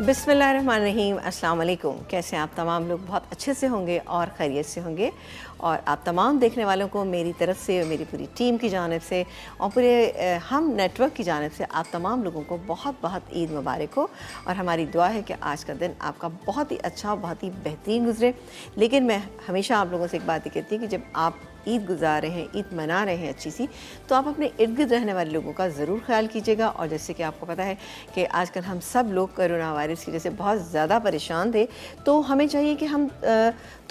बिस्मिल्लाहिर्रहमानिर्रहीम, अस्सलाम वालेकुम। कैसे हैं आप तमाम लोग? बहुत अच्छे से होंगे और खैरियत से होंगे। और आप तमाम देखने वालों को मेरी तरफ से और मेरी पूरी टीम की जानिब से और पूरे हम नेटवर्क की जानिब से आप तमाम लोगों को बहुत बहुत ईद मुबारक हो। और हमारी दुआ है कि आज का दिन आपका बहुत ही अच्छा, बहुत ही बेहतरीन गुजरे। लेकिन मैं हमेशा आप लोगों से एक बात ही कहती हूँ कि जब आप ईद गुजार रहे हैं, ईद मना रहे हैं अच्छी सी, तो आप अपने इर्द गिर्द रहने वाले लोगों का ज़रूर ख्याल कीजिएगा। और जैसे कि आपको पता है कि आजकल हम सब लोग कोरोना वायरस की वजह से बहुत ज़्यादा परेशान थे, तो हमें चाहिए कि हम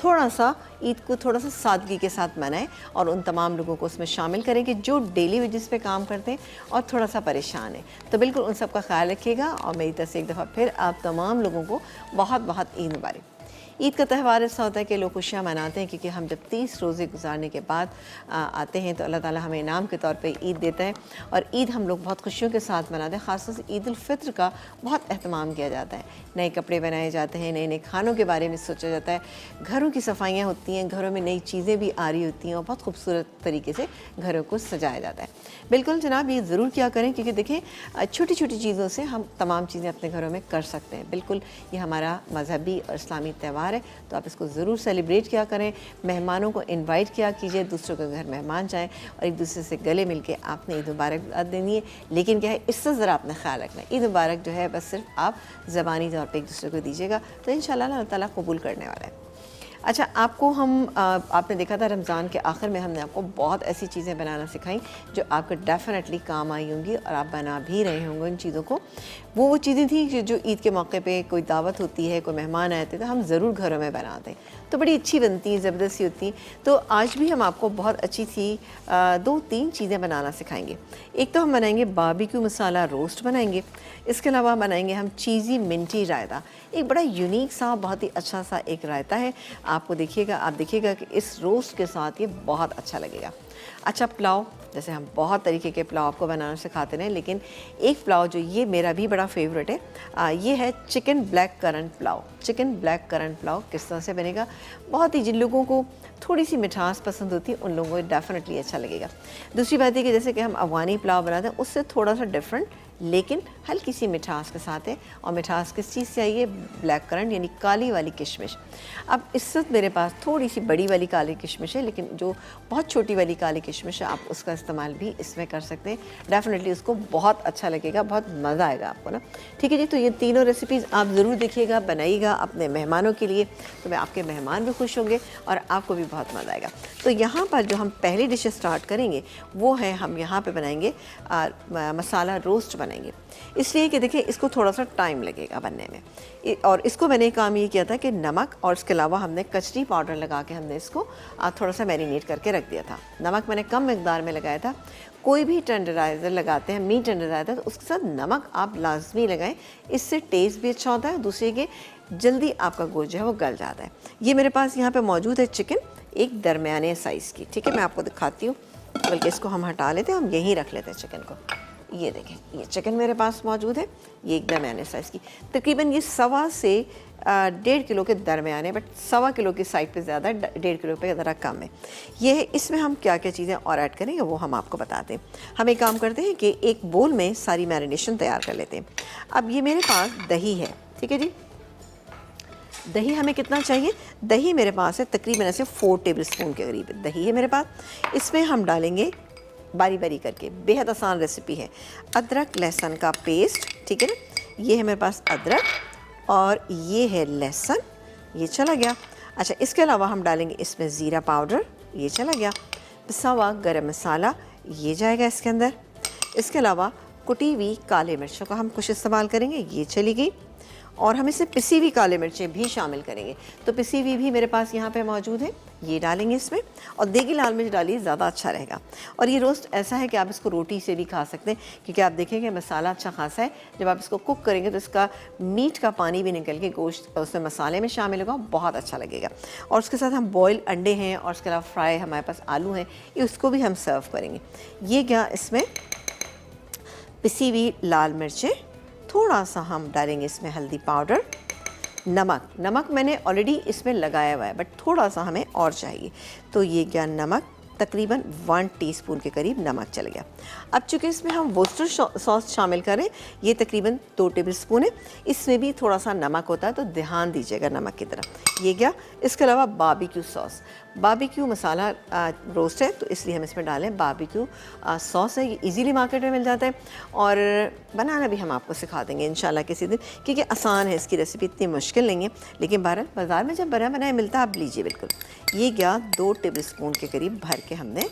थोड़ा सा ईद को थोड़ा सा सादगी के साथ मनाएं और उन तमाम लोगों को उसमें शामिल करें कि जो डेली वेजेस पे काम करते हैं और थोड़ा सा परेशान है। तो बिल्कुल उन सब का ख्याल रखिएगा। और मेरी तरफ से एक दफ़ा फिर आप तमाम लोगों को बहुत बहुत ईद मुबारक। ईद का त्यौहार ऐसा होता है कि लोग खुशियाँ मनाते हैं, क्योंकि हम जब 30 रोज़े गुजारने के बाद आते हैं तो अल्लाह ताला हमें इनाम के तौर पे ईद देता है। और ईद हम लोग बहुत खुशियों के साथ मनाते हैं। ख़ास तौर से ईद उल फ़ित्र का बहुत अहतमाम किया जाता है। नए कपड़े बनाए जाते हैं, नए नए खानों के बारे में सोचा जाता है, घरों की सफाइयाँ होती हैं, घरों में नई चीज़ें भी आ रही होती हैं और बहुत खूबसूरत तरीके से घरों को सजाया जाता है। बिल्कुल जनाब, ये ज़रूर किया करें, क्योंकि देखें छोटी छोटी चीज़ों से हम तमाम चीज़ें अपने घरों में कर सकते हैं। बिल्कुल ये हमारा मजहबी और इस्लामी त्यौहार है, तो आप इसको ज़रूर सेलिब्रेट किया करें। मेहमानों को इनवाइट किया कीजिए, दूसरों के घर मेहमान जाएं और एक दूसरे से गले मिल के आपने ईद मुबारक देनी है। लेकिन क्या है, इससे ज़रा आपने ख्याल रखना है, ईद मुबारक जो है बस सिर्फ आप ज़बानी तौर पर एक दूसरे को दीजिएगा, तो इंशाअल्लाह अल्लाह ताला कबूल करने वाला है। अच्छा, आपको आपने देखा था रमज़ान के आखिर में हमने आपको बहुत ऐसी चीज़ें बनाना सिखाई जो आपको डेफ़िनेटली काम आई होंगी और आप बना भी रहे होंगे इन चीज़ों को। वो चीज़ें थी जो ईद के मौके पे कोई दावत होती है, कोई मेहमान आए थे, तो हम ज़रूर घरों में बनाते हैं, तो बड़ी अच्छी बनती हैं, ज़बरदस्ती होती हैं। तो आज भी हम आपको बहुत अच्छी सी 2-3 चीज़ें बनाना सिखाएंगे। एक तो हम बनाएंगे बारबेक्यू मसाला रोस्ट बनाएंगे। इसके अलावा बनाएंगे हम चीज़ी मिंटी रायता, एक बड़ा यूनिक सा, बहुत ही अच्छा सा एक रायता है। आप देखिएगा कि इस रोस्ट के साथ ये बहुत अच्छा लगेगा। अच्छा, पुलाव, जैसे हम बहुत तरीके के पुलाव आपको बनाना सिखाते हैं, लेकिन एक पुलाव जो ये मेरा भी बड़ा फेवरेट है, ये है chicken black currant pulao. Chicken black currant pulao किस तरह से बनेगा, बहुत ही जिन लोगों को थोड़ी सी मिठास पसंद होती है उन लोगों को डेफिनेटली अच्छा लगेगा। दूसरी बात है कि जैसे कि हम अफगानी पुलाव बनाते हैं, उससे थोड़ा सा डिफरेंट लेकिन हल्की सी मिठास के साथ है। और मिठास किस चीज़ से आई है? ब्लैक करंट, यानी काली वाली किशमिश। अब इस वक्त मेरे पास थोड़ी सी बड़ी वाली काली किशमिश है, लेकिन जो बहुत छोटी वाली काली किशमिश है आप उसका इस्तेमाल भी इसमें कर सकते हैं। डेफिनेटली उसको बहुत अच्छा लगेगा, बहुत मज़ा आएगा आपको ना। ठीक है जी, तो ये तीनों रेसिपीज़ आप ज़रूर देखिएगा, बनाइएगा अपने मेहमानों के लिए, तो मैं आपके मेहमान भी खुश होंगे और आपको भी बहुत मज़ा आएगा। तो यहाँ पर जो हम पहली डिश स्टार्ट करेंगे वो है, हम यहाँ पर बनाएंगे मसाला रोस्ट बनाएंगे। इसलिए कि देखिए इसको थोड़ा सा टाइम लगेगा बनने में। और इसको मैंने काम ये किया था कि नमक और इसके अलावा हमने कचरी पाउडर लगा के हमने इसको थोड़ा सा मैरिनेट करके रख दिया था। नमक मैंने कम मिकदार में लगाया था। कोई भी टेंडराइज़र लगाते हैं, मीट टेंडराइज़र, तो उसके साथ नमक आप लाजमी लगाएं, इससे टेस्ट भी अच्छा होता है। दूसरे के जल्दी आपका गोश्त जो है वो गल जाता है। ये मेरे पास यहाँ पर मौजूद है चिकन, एक दरमियाने साइज़ की। ठीक है, मैं आपको दिखाती हूँ, बल्कि इसको हम हटा लेते हैं, हम यहीं रख लेते हैं चिकन को। ये देखें, ये चिकन मेरे पास मौजूद है, ये एक दरमियाने साइज़ की, तकरीबन ये 1.25 से 1.5 किलो के दरमियाने, बट 1.25 किलो की साइड पे ज़्यादा, 1.5 किलो पे ज़रा कम है। ये है, इसमें हम क्या क्या चीज़ें और ऐड करेंगे वो हम आपको बताते हैं। हम एक काम करते हैं कि एक बोल में सारी मैरिनेशन तैयार कर लेते हैं। अब ये मेरे पास दही है, ठीक है जी। दही हमें कितना चाहिए? दही मेरे पास है तकरीबन ऐसे 4 टेबल स्पून के करीब दही है मेरे पास। इसमें हम डालेंगे बारी बारी करके, बेहद आसान रेसिपी है, अदरक लहसुन का पेस्ट। ठीक है ना, ये है मेरे पास अदरक और ये है लहसुन, ये चला गया। अच्छा, इसके अलावा हम डालेंगे इसमें ज़ीरा पाउडर, ये चला गया। पिसा हुआ गरम मसाला, ये जाएगा इसके अंदर। इसके अलावा कुटी हुई काले मिर्चों का हम कुछ इस्तेमाल करेंगे, ये चली गई। और हम इसमें पिसी हुई काली मिर्चें भी शामिल करेंगे, तो पिसी हुई भी मेरे पास यहाँ पे मौजूद है, ये डालेंगे इसमें। और देगी लाल मिर्च डालिए, ज़्यादा अच्छा रहेगा। और ये रोस्ट ऐसा है कि आप इसको रोटी से भी खा सकते हैं, क्योंकि आप देखेंगे मसाला अच्छा खासा है। जब आप इसको कुक करेंगे तो इसका मीट का पानी भी निकल के गोश्त उसमें मसाले में शामिल होगा, बहुत अच्छा लगेगा। और उसके साथ हम बॉयल अंडे हैं और उसके अलावा फ्राई हमारे पास आलू हैं, ये उसको भी हम सर्व करेंगे। ये क्या, इसमें पिसी हुई लाल मिर्चें, थोड़ा सा हम डालेंगे इसमें हल्दी पाउडर, नमक मैंने ऑलरेडी इसमें लगाया हुआ है, बट थोड़ा सा हमें और चाहिए, तो ये क्या, नमक तकरीबन 1 टीस्पून के करीब नमक चल गया। अब चूँकि इसमें हम वोस्टर सॉस शामिल करें, ये तकरीबन 2 टेबलस्पून है, इसमें भी थोड़ा सा नमक होता है तो ध्यान दीजिएगा नमक की तरफ। ये गया। इसके अलावा बारबेक्यू सॉस, बारबेक्यू मसाला रोस्ट है तो इसलिए हम इसमें डालें बारबेक्यू सॉस है। ये इजीली मार्केट में मिल जाता है और बनाना भी हम आपको सिखा देंगे इंशाल्लाह किसी दिन, क्योंकि आसान है, इसकी रेसिपी इतनी मुश्किल नहीं है। लेकिन बहरहाल बाज़ार में जब बना बनाया मिलता है आप लीजिए बिल्कुल। ये गया 2 टेबलस्पून के करीब भर के हमने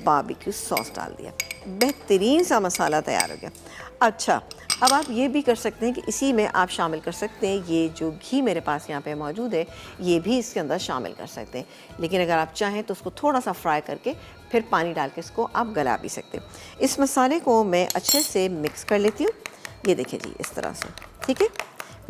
बारबेक्यू सॉस डाल दिया। बेहतरीन सा मसाला तैयार हो गया। अच्छा, अब आप ये भी कर सकते हैं कि इसी में आप शामिल कर सकते हैं ये जो घी मेरे पास यहाँ पे मौजूद है, ये भी इसके अंदर शामिल कर सकते हैं। लेकिन अगर आप चाहें तो उसको थोड़ा सा फ्राई करके फिर पानी डाल के इसको आप गला भी सकते हैं। इस मसाले को मैं अच्छे से मिक्स कर लेती हूँ। ये देखिए जी, इस तरह से, ठीक है,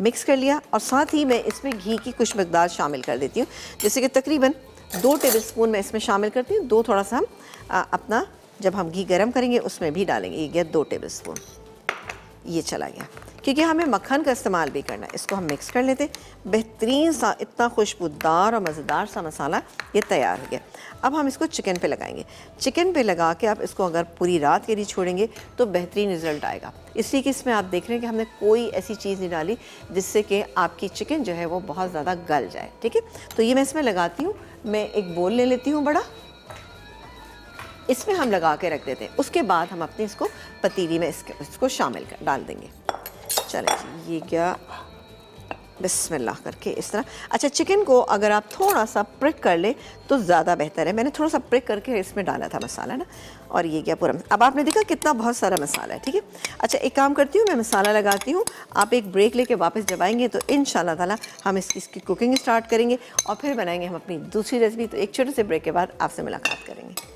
मिक्स कर लिया। और साथ ही मैं इसमें घी की कुछ मकदार शामिल कर देती हूँ, जैसे कि तकरीबन 2 टेबलस्पून मैं इसमें शामिल करती हूँ। 2 थोड़ा सा हम अपना जब हम घी गर्म करेंगे उसमें भी डालेंगे। ये गया 2 टेबलस्पून, ये चला गया, क्योंकि हमें मक्खन का इस्तेमाल भी करना है। इसको हम मिक्स कर लेते। बेहतरीन सा, इतना खुशबूदार और मज़ेदार सा मसाला ये तैयार हो गया। अब हम इसको चिकन पे लगाएंगे। चिकन पे लगा के आप इसको अगर पूरी रात के लिए छोड़ेंगे तो बेहतरीन रिज़ल्ट आएगा। इसलिए कि इसमें आप देख रहे हैं कि हमने कोई ऐसी चीज़ नहीं डाली जिससे कि आपकी चिकन जो है वो बहुत ज़्यादा गल जाए, ठीक है। तो ये मैं इसमें लगाती हूँ। मैं एक बोल ले लेती हूँ बड़ा, इसमें हम लगा के रख देते हैं। उसके बाद हम अपने इसको पतीली में इसको शामिल कर डाल देंगे। चले जी, ये क्या, बिस्मिल्लाह करके इस तरह। अच्छा, चिकन को अगर आप थोड़ा सा प्रिक कर ले तो ज़्यादा बेहतर है। मैंने थोड़ा सा प्रिक करके इसमें डाला था मसाला ना, और ये क्या पूरा। अब आपने देखा कितना बहुत सारा मसाला है, ठीक है। अच्छा, एक काम करती हूँ, मैं मसाला लगाती हूँ, आप एक ब्रेक लेके वापस जब आएंगे तो इंशाल्लाह ताला हम इसकी कुकिंग स्टार्ट करेंगे और फिर बनाएंगे हम अपनी दूसरी रेसिपी। तो एक छोटे से ब्रेक के बाद आपसे मुलाकात करेंगे।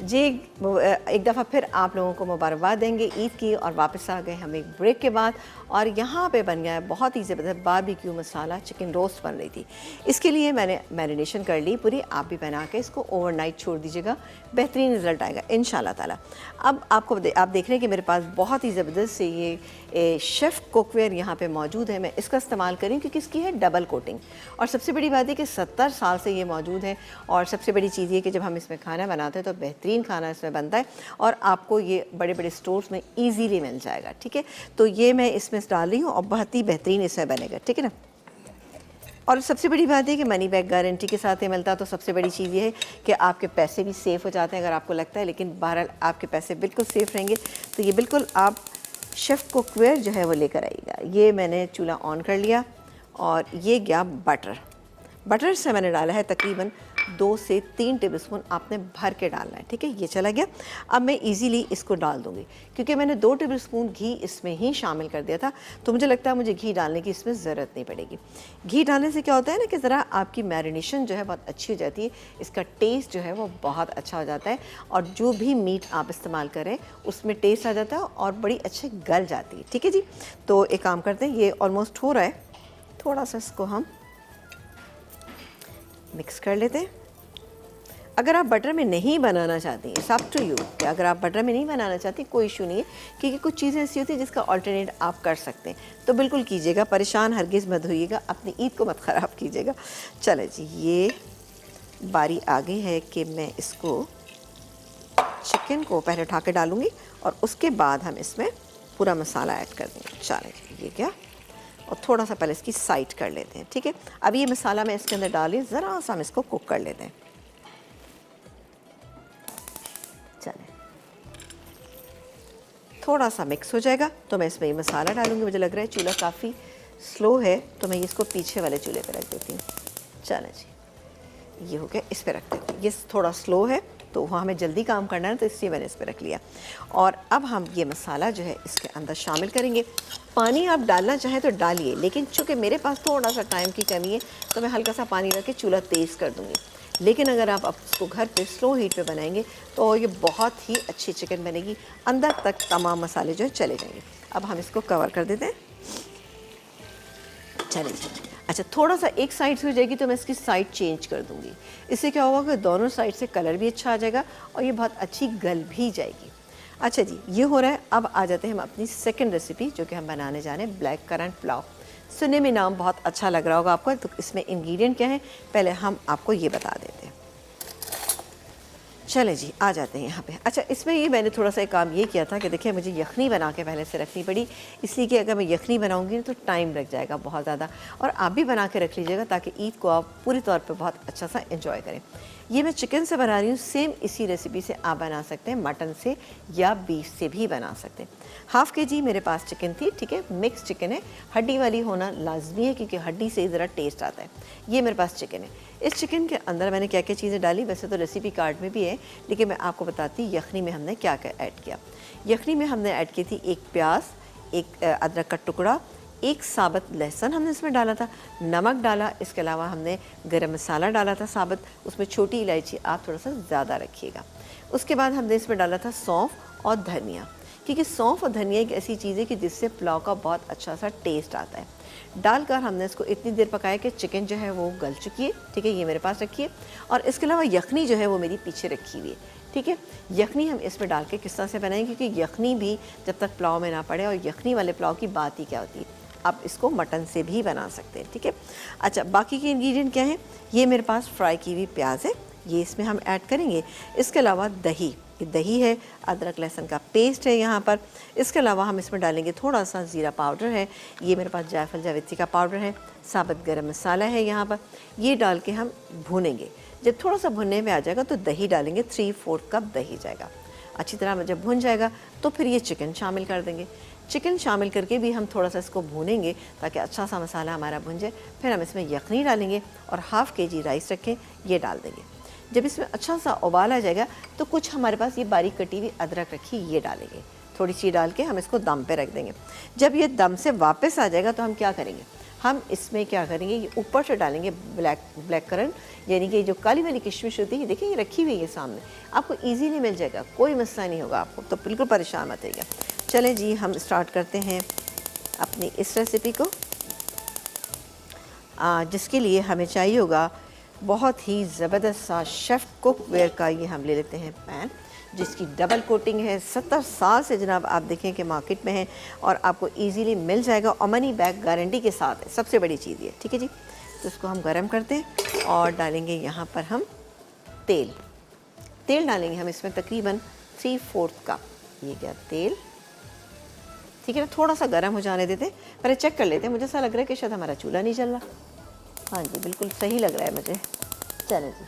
जी, एक दफ़ा फिर आप लोगों को मुबारकबाद देंगे ईद की। और वापस आ गए हम एक ब्रेक के बाद, और यहाँ पे बन गया है बहुत ही ज़बरदस्त बारबेक्यू मसाला चिकन रोस्ट बन रही थी। इसके लिए मैंने मैरिनेशन कर ली पूरी। आप भी बना के इसको ओवरनाइट छोड़ दीजिएगा, बेहतरीन रिज़ल्ट आएगा इंशाल्लाह ताला। अब आपको आप देख रहे हैं कि मेरे पास बहुत ही ज़बरदस्त से ये शेफ़ कुकवेयर यहाँ पे मौजूद है। मैं इसका इस्तेमाल करूँ क्योंकि इसकी है डबल कोटिंग। और सबसे बड़ी बात है कि 70 साल से ये मौजूद है। और सबसे बड़ी चीज़ ये कि जब हम इसमें खाना बनाते हैं तो बेहतरीन खाना इसमें बनता है और आपको ये बड़े बड़े स्टोर्स में इजीली मिल जाएगा, ठीक है। तो ये मैं इसमें डाल रही हूँ और बहुत ही बेहतरीन इसमें बनेगा, ठीक है ना। और सबसे बड़ी बात है कि मनी बैक गारंटी के साथ ये मिलता है। तो सबसे बड़ी चीज़ ये है कि आपके पैसे भी सेफ़ हो जाते हैं अगर आपको लगता है, लेकिन बहरहाल आपके पैसे बिल्कुल सेफ़ रहेंगे। तो ये बिल्कुल आप शेफ़ कुकवेयर जो है वो लेकर आइएगा। ये मैंने चूल्हा ऑन कर लिया और ये गया बटर से मैंने डाला है तकरीबन 2 से 3 टेबलस्पून आपने भर के डालना है, ठीक है। ये चला गया। अब मैं इजीली इसको डाल दूंगी क्योंकि मैंने 2 टेबलस्पून घी इसमें ही शामिल कर दिया था। तो मुझे लगता है मुझे घी डालने की इसमें ज़रूरत नहीं पड़ेगी। घी डालने से क्या होता है ना कि ज़रा आपकी मैरिनेशन जो है बहुत अच्छी हो जाती है, इसका टेस्ट जो है वो बहुत अच्छा हो जाता है और जो भी मीट आप इस्तेमाल करें उसमें टेस्ट आ जाता है और बड़ी अच्छे गल जाती है, ठीक है जी। तो एक काम करते हैं, ये ऑलमोस्ट हो रहा है, थोड़ा सा इसको हम मिक्स कर लेते हैं। अगर आप बटर में नहीं बनाना चाहती हैं, इट्स अप टू यू, कि अगर आप बटर में नहीं बनाना चाहती कोई इशू नहीं है, क्योंकि कुछ चीज़ें ऐसी होती हैं जिसका अल्टरनेट आप कर सकते हैं, तो बिल्कुल कीजिएगा, परेशान हरगिज़ मत होइएगा, अपनी ईद को मत ख़राब कीजिएगा। चले जी, ये बारी आ गई है कि मैं इसको चिकन को पहले उठा के डालूँगी और उसके बाद हम इसमें पूरा मसाला ऐड कर देंगे। चले जी, ये क्या, और थोड़ा सा पहले इसकी साइड कर लेते हैं, ठीक है। अब ये मसाला मैं इसके अंदर डाली, ज़रा सा हम इसको कुक कर लेते हैं। चलें, थोड़ा सा मिक्स हो जाएगा तो मैं इसमें ये मसाला डालूंगी। मुझे लग रहा है चूल्हा काफ़ी स्लो है तो मैं इसको पीछे वाले चूल्हे पे रख देती हूँ। चलें जी, ये हो गया, इस पे रख देती हूँ। ये थोड़ा स्लो है तो वहाँ हमें जल्दी काम करना है तो इसलिए मैंने इस पे रख लिया। और अब हम ये मसाला जो है इसके अंदर शामिल करेंगे। पानी आप डालना चाहें तो डालिए, लेकिन चूँकि मेरे पास थोड़ा सा टाइम की कमी है तो मैं हल्का सा पानी रख के चूल्हा तेज़ कर दूँगी। लेकिन अगर आप इसको घर पे स्लो हीट पे बनाएंगे तो ये बहुत ही अच्छी चिकन बनेगी, अंदर तक तमाम मसाले जो है चले जाएंगे। अब हम इसको कवर कर देते हैं। चलिए, अच्छा, थोड़ा सा एक साइड से हो जाएगी तो मैं इसकी साइड चेंज कर दूंगी। इससे क्या होगा कि दोनों साइड से कलर भी अच्छा आ जाएगा और ये बहुत अच्छी गल भी जाएगी। अच्छा जी, ये हो रहा है। अब आ जाते हैं हम अपनी सेकंड रेसिपी जो कि हम बनाने जा रहे हैं, ब्लैक करंट पुलाव। सुनने में नाम बहुत अच्छा लग रहा होगा आपको, तो इसमें इंग्रेडिएंट क्या है पहले हम आपको ये बता देते हैं। चले जी, आ जाते हैं यहाँ पे। अच्छा, इसमें ये मैंने थोड़ा सा एक काम ये किया था कि देखिए मुझे यखनी बना के पहले से रखनी पड़ी, इसलिए कि अगर मैं यखनी बनाऊँगी तो टाइम लग जाएगा बहुत ज़्यादा, और आप भी बना के रख लीजिएगा ताकि ईद को आप पूरी तौर पे बहुत अच्छा सा एंजॉय करें। ये मैं चिकन से बना रही हूँ, सेम इसी रेसिपी से आप बना सकते हैं, मटन से या बीफ से भी बना सकते हैं। हाफ़ kg मेरे पास चिकन थी, ठीक है, मिक्स चिकन है, हड्डी वाली होना लाजमी है क्योंकि हड्डी से ज़रा टेस्ट आता है। ये मेरे पास चिकन है। इस चिकन के अंदर मैंने क्या क्या चीज़ें डाली, वैसे तो रेसिपी कार्ड में भी है, लेकिन मैं आपको बताती यखनी में हमने क्या क्या ऐड किया। यखनी में हमने ऐड की थी एक प्याज, एक अदरक का टुकड़ा, एक साबुत लहसुन हमने इसमें डाला था, नमक डाला, इसके अलावा हमने गरम मसाला डाला था साबुत, उसमें छोटी इलायची आप थोड़ा सा ज़्यादा रखिएगा। उसके बाद हमने इसमें डाला था सौंफ और धनिया, क्योंकि सौंफ और धनिया एक ऐसी चीज़ है कि जिससे पुलाव का बहुत अच्छा सा टेस्ट आता है। डालकर हमने इसको इतनी देर पकाया कि चिकन जो है वो गल चुकी है, ठीक है, ये मेरे पास रखी है, और इसके अलावा यखनी जो है वो मेरी पीछे रखी हुई है, ठीक है। यखनी हम इसमें डाल के किस तरह से बनाएंगे, क्योंकि यखनी भी जब तक पुलाव में ना पड़े, और यखनी वाले पुलाव की बात ही क्या होती है, आप इसको मटन से भी बना सकते हैं, ठीक है। अच्छा, बाकी के इंग्रेडिएंट क्या हैं, ये मेरे पास फ्राई की हुई प्याज है, ये इसमें हम ऐड करेंगे। इसके अलावा दही, ये दही है, अदरक लहसुन का पेस्ट है यहाँ पर। इसके अलावा हम इसमें डालेंगे थोड़ा सा ज़ीरा पाउडर है, ये मेरे पास जायफल जावित्री का पाउडर है, साबुत गरम मसाला है यहाँ पर। ये डाल के हम भूनेंगे। जब थोड़ा सा भुनने में आ जाएगा तो दही डालेंगे, 3/4 कप दही जाएगा। अच्छी तरह जब भुन जाएगा तो फिर ये चिकन शामिल कर देंगे। चिकन शामिल करके भी हम थोड़ा सा इसको भूनेंगे ताकि अच्छा सा मसाला हमारा भुन जाए। फिर हम इसमें यखनी डालेंगे और हाफ़ kg राइस रखें, ये डाल देंगे। जब इसमें अच्छा सा उबाल आ जाएगा तो कुछ हमारे पास ये बारीक कटी हुई अदरक रखी, ये डालेंगे, थोड़ी सी डाल के हम इसको दम पे रख देंगे। जब ये दम से वापस आ जाएगा तो हम क्या करेंगे, हम इसमें क्या करेंगे, ये ऊपर से डालेंगे ब्लैक करंट, यानी कि जो काली वाली किशमिश होती है, देखिए ये रखी हुई है सामने, आपको इजीली मिल जाएगा, कोई मसला नहीं होगा आपको, तो बिल्कुल परेशान मत रहिएगा। चलें जी, हम स्टार्ट करते हैं अपनी इस रेसिपी को, जिसके लिए हमें चाहिए होगा बहुत ही ज़बरदस्त सा शेफ़ कुक वेयर का, ये हम ले लेते हैं पैन, जिसकी डबल कोटिंग है। 70 साल से जनाब आप देखें कि मार्केट में है और आपको इजीली मिल जाएगा, और मनी बैक गारंटी के साथ है, सबसे बड़ी चीज़ ये, ठीक है जी। तो इसको हम गरम करते हैं और डालेंगे यहाँ पर हम तेल डालेंगे हम इसमें तकरीबन 3/4 कप, ये क्या तेल, ठीक है ना। थोड़ा सा गर्म हो जाने देते, पहले चेक कर लेते हैं, मुझे ऐसा लग रहा है कि शायद हमारा चूल्हा नहीं जल रहा। हाँ जी, बिल्कुल सही लग रहा है मुझे। चलें जी,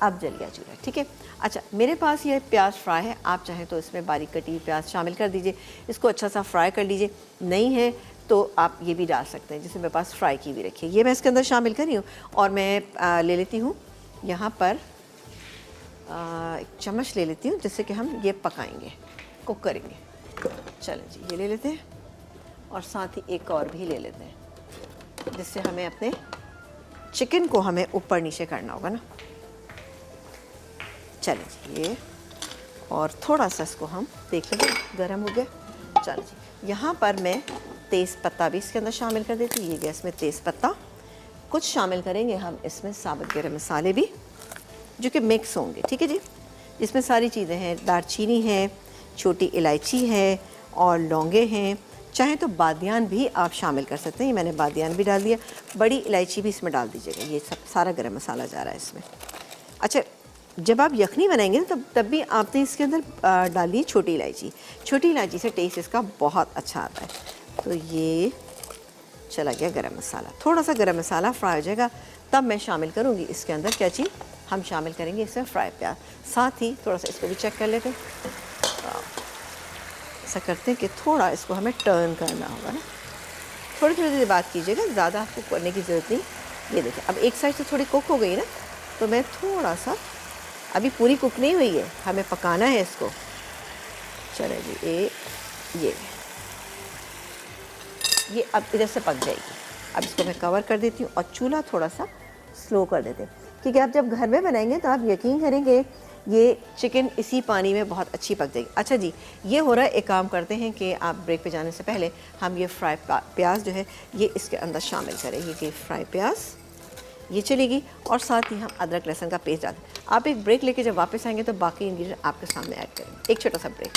अब जल गया चूल्हा, ठीक है। अच्छा, मेरे पास ये प्याज फ्राई है, आप चाहें तो इसमें बारीक कटी हुई प्याज शामिल कर दीजिए, इसको अच्छा सा फ्राई कर लीजिए। नहीं है तो आप ये भी डाल सकते हैं, जिसमें मेरे पास फ्राई की हुई रखी है, ये मैं इसके अंदर शामिल कर रही हूँ। और मैं ले लेती हूँ यहाँ पर एक चम्मच ले लेती हूँ, जिससे कि हम ये पकाएंगे, कुक करेंगे। चलें जी, ये ले लेते हैं और साथ ही एक और भी ले लेते हैं, जिससे हमें अपने चिकन को हमें ऊपर नीचे करना होगा ना। चलें जी, ये और थोड़ा सा इसको हम देख लेंगे, गर्म हो गया। चल जी, यहाँ पर मैं तेज़ पत्ता भी इसके अंदर शामिल कर देती हूँ, ये गैस में तेज़ पत्ता कुछ शामिल करेंगे हम इसमें, साबुत गरम मसाले भी जो कि मिक्स होंगे, ठीक है जी। इसमें सारी चीज़ें हैं, दालचीनी है, छोटी इलायची है और लौंगे हैं, चाहे तो बादियान भी आप शामिल कर सकते हैं, ये मैंने बादियान भी डाल दिया, बड़ी इलायची भी इसमें डाल दीजिएगा, ये सब सारा गरम मसाला जा रहा है इसमें। अच्छा, जब आप यखनी बनाएंगे ना तब भी आपने इसके अंदर डालिए छोटी इलायची, छोटी इलायची से टेस्ट इसका बहुत अच्छा आता है। तो ये चला गया गरम मसाला, थोड़ा सा गरम मसाला फ्राई हो जाएगा तब मैं शामिल करूँगी इसके अंदर क्या चीज़, हम शामिल करेंगे इसमें फ्राई प्याज। साथ ही थोड़ा सा इसको भी चेक कर लेते हैं, ऐसा करते हैं कि थोड़ा इसको हमें टर्न करना होगा ना, थोड़ी थोड़ी देर बात कीजिएगा, ज़्यादा आपको करने की ज़रूरत नहीं। ये देखिए अब एक साइड से थोड़ी कुक हो गई ना, तो मैं थोड़ा सा, अभी पूरी कुक नहीं हुई है, हमें पकाना है इसको। चले जी, ये अब इधर से पक जाएगी। अब इसको मैं कवर कर देती हूँ और चूल्हा थोड़ा सा स्लो कर देते हैं, क्योंकि आप जब घर में बनाएंगे तो आप यकीन करेंगे ये चिकन इसी पानी में बहुत अच्छी पक जाएगी। अच्छा जी, ये हो रहा है, एक काम करते हैं कि आप ब्रेक पे जाने से पहले हम ये फ्राई प्याज जो है ये इसके अंदर शामिल करेंगे, ये फ्राई प्याज ये चलेगी, और साथ ही हम अदरक लहसुन का पेस्ट डालें। आप एक ब्रेक लेके जब वापस आएंगे तो बाकी इंग्रेडिएंट आपके सामने ऐड करेंगे। एक छोटा सा ब्रेक।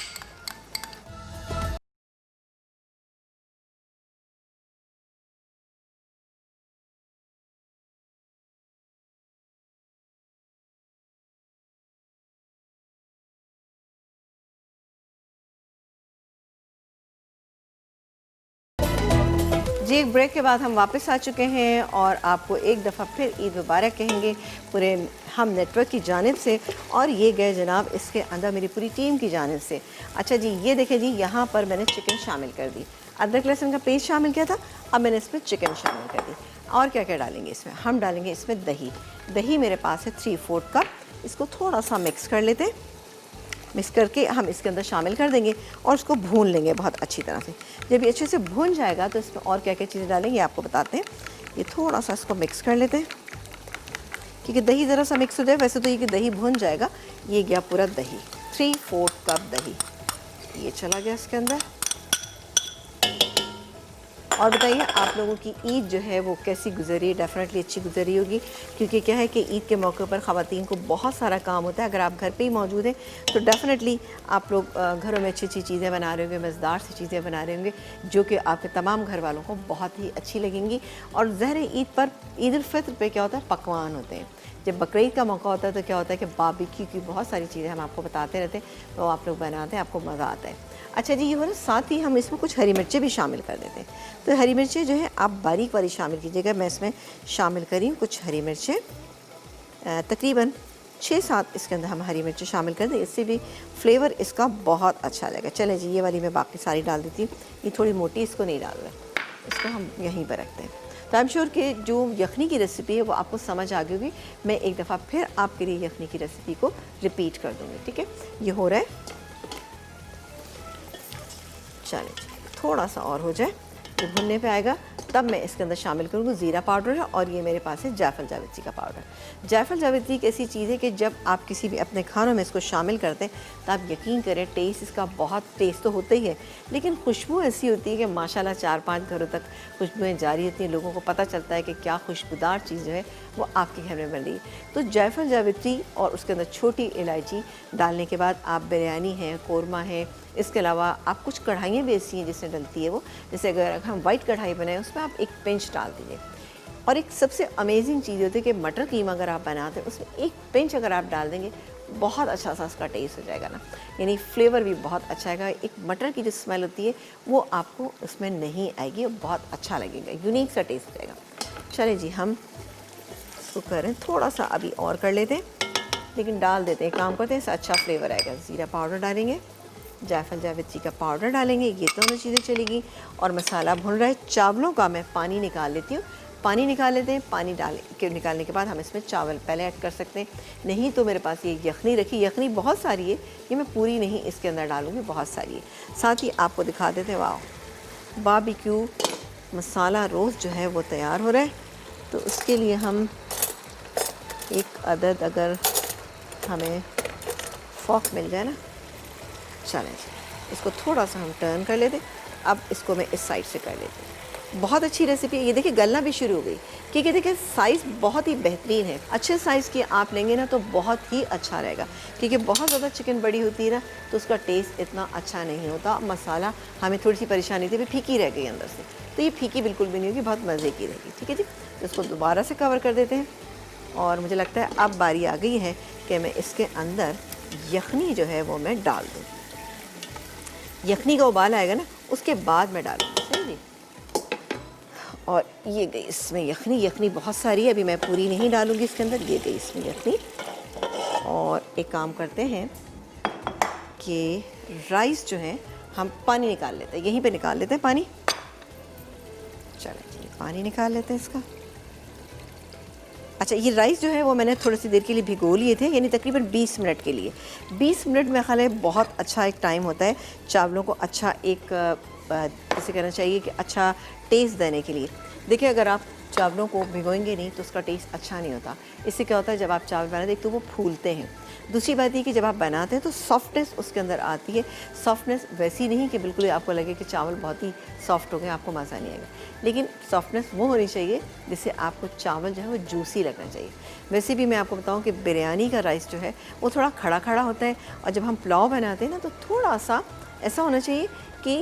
जी, एक ब्रेक के बाद हम वापस आ चुके हैं और आपको एक दफ़ा फिर ईद मुबारक कहेंगे पूरे हम नेटवर्क की जानिब से, और ये गए जनाब इसके अंदर मेरी पूरी टीम की जानिब से। अच्छा जी, ये देखें जी, यहाँ पर मैंने चिकन शामिल कर दी, अदरक लहसुन का पेस्ट शामिल किया था, अब मैंने इसमें चिकन शामिल कर दी। और क्या क्या डालेंगे इसमें? हम डालेंगे इसमें दही। दही मेरे पास है 3/4 कप, इसको थोड़ा सा मिक्स कर लेते हैं। मिक्स करके हम इसके अंदर शामिल कर देंगे और उसको भून लेंगे बहुत अच्छी तरह से। जब ये अच्छे से भून जाएगा तो इसमें और क्या क्या चीज़ें डालेंगे आपको बताते हैं। ये थोड़ा सा इसको मिक्स कर लेते हैं, क्योंकि दही ज़रा सा मिक्स हो जाए। वैसे तो ये कि दही भून जाएगा, ये गया पूरा दही, 3/4 कप दही ये चला गया इसके अंदर। और बताइए आप लोगों की ईद जो है वो कैसी गुजरी? डेफ़िनेटली अच्छी गुजरी होगी, क्योंकि क्या है कि ईद के मौके पर ख़वातीन को बहुत सारा काम होता है। अगर आप घर पे ही मौजूद हैं तो डेफ़िनेटली आप लोग घरों में अच्छी अच्छी चीज़ें बना रहे होंगे, मज़ेदार सी चीज़ें बना रहे होंगे, जो कि आपके तमाम घर वालों को बहुत ही अच्छी लगेंगी। और ज़हर ईद पर, ईद उल फित्र पे क्या होता है, पकवान होते हैं। जब बकरीद का मौका होता है तो क्या होता है कि बारबेक्यू की बहुत सारी चीज़ें हम आपको बताते रहते हैं, तो आप लोग बनाते हैं, आपको मज़ा आता है। अच्छा जी, ये हो रहा, साथ ही हम इसमें कुछ हरी मिर्चें भी शामिल कर देते हैं। तो हरी मिर्चें जो है आप बारीक वाली शामिल कीजिएगा। मैं इसमें शामिल करी हूँ कुछ हरी मिर्चें, तकरीबन 6-7 इसके अंदर हम हरी मिर्चें शामिल कर दें, इससे भी फ्लेवर इसका बहुत अच्छा लगेगा। चलें जी, ये वाली मैं बाकी सारी डाल देती हूँ, ये थोड़ी मोटी, इसको नहीं डाल रहे, इसको हम यहीं पर रखते हैं। तो आई एम श्योर कि जो यखनी की रेसिपी है वो आपको समझ आ गई होगी। मैं एक दफ़ा फिर आपके लिए यखनी की रेसिपी को रिपीट कर दूँगी, ठीक है? ये हो रहा है, चलें थोड़ा सा और हो जाए, जब भुनने पे आएगा तब मैं इसके अंदर शामिल करूँगी ज़ीरा पाउडर है, और ये मेरे पास है जायफल जावित्री का पाउडर। जायफल जावित्री एक ऐसी चीज़ है कि जब आप किसी भी अपने खानों में इसको शामिल करते हैं तो आप यकीन करें टेस्ट इसका, बहुत टेस्ट तो होता ही है, लेकिन खुशबू ऐसी होती है कि माशाल्लाह 4-5 घरों तक खुशबुएँ जारी होती हैं। लोगों को पता चलता है कि क्या खुशबूदार चीज़ जो है वो आपके घर में बन रही है। तो जायफल जावित्री और उसके अंदर छोटी इलायची डालने के बाद आप बिरयानी है, कोरमा है, इसके अलावा आप कुछ कढ़ाइयाँ भी ऐसी हैं जिसमें डलती है वो, जैसे अगर हम वाइट कढ़ाई बनाएं उसमें आप एक पिंच डाल दीजिए। और एक सबसे अमेजिंग चीज़ होती है कि मटर कीमा अगर आप बनाते हैं उसमें एक पिंच अगर आप डाल देंगे, बहुत अच्छा सा उसका टेस्ट हो जाएगा ना, यानी फ्लेवर भी बहुत अच्छा आएगा। एक मटर की जो स्मेल होती है वो आपको उसमें नहीं आएगी, और बहुत अच्छा लगेगा, यूनिक सा टेस्ट हो जाएगा। चलें जी, हम इसको करें थोड़ा सा अभी और कर लेते हैं, लेकिन डाल देते हैं, काम करते हैं, इससे अच्छा फ्लेवर आएगा। ज़ीरा पाउडर डालेंगे, जायफल जावित्री का पाउडर डालेंगे, ये दोनों चीज़ें चलेगी। और मसाला भुन रहा है, चावलों का मैं पानी निकाल लेती हूँ, पानी निकाल लेते हैं। पानी निकालने के बाद हम इसमें चावल पहले ऐड कर सकते हैं, नहीं तो मेरे पास ये यखनी रखी, यखनी बहुत सारी है, ये मैं पूरी नहीं इसके अंदर डालूँगी, बहुत सारी है। साथ ही आपको दिखा देते हैं, वाह, बारबेक्यू मसाला रोस्ट जो है वो तैयार हो रहा है। तो उसके लिए हम एक अदद, अगर हमें फॉक मिल जाए ना, चलें इसको थोड़ा सा हम टर्न कर लेते। अब इसको मैं इस साइड से कर लेती हूँ। बहुत अच्छी रेसिपी है ये, देखिए गलना भी शुरू हो गई, क्योंकि देखिए साइज़ बहुत ही बेहतरीन है। अच्छे साइज़ की आप लेंगे ना तो बहुत ही अच्छा रहेगा, क्योंकि बहुत ज़्यादा चिकन बड़ी होती है ना तो उसका टेस्ट इतना अच्छा नहीं होता। मसाला हमें थोड़ी सी परेशानी थी, भी फीकी रह गई अंदर से, तो ये फीकी बिल्कुल भी नहीं होगी, बहुत मज़े की रहेगी। ठीक है जी, तो इसको दोबारा से कवर कर देते हैं। और मुझे लगता है अब बारी आ गई है कि मैं इसके अंदर यखनी जो है वो मैं डाल दूँ। यखनी का उबाल आएगा ना उसके बाद मैं डालूँगी, सही जी। और ये गई इसमें यखनी, यखनी बहुत सारी है, अभी मैं पूरी नहीं डालूँगी इसके अंदर, ये गई इसमें यखनी। और एक काम करते हैं कि राइस जो है हम पानी निकाल लेते हैं, यहीं पे निकाल लेते हैं पानी। चलें जी, पानी निकाल लेते हैं इसका। अच्छा, ये राइस जो है वो मैंने थोड़ी सी देर के लिए भिगो लिए थे, यानी तकरीबन 20 मिनट के लिए। 20 मिनट में ख्याल है बहुत अच्छा एक टाइम होता है चावलों को अच्छा एक जैसे कहना चाहिए कि अच्छा टेस्ट देने के लिए। देखिए, अगर आप चावलों को भिगोएंगे नहीं तो उसका टेस्ट अच्छा नहीं होता। इससे क्या होता है, जब आप चावल बनाते हैं तो वो फूलते हैं। दूसरी बात ये कि जब आप बनाते हैं तो सॉफ्टनेस उसके अंदर आती है। सॉफ्टनेस वैसी नहीं कि बिल्कुल ही आपको लगे कि चावल बहुत ही सॉफ्ट हो गए, आपको मज़ा नहीं आएगा, लेकिन सॉफ्टनेस वो होनी चाहिए जिससे आपको चावल जो है वो जूसी लगना चाहिए। वैसे भी मैं आपको बताऊं कि बिरयानी का राइस जो है वो थोड़ा खड़ा खड़ा होता है, और जब हम पुलाव बनाते हैं ना तो थोड़ा सा ऐसा होना चाहिए कि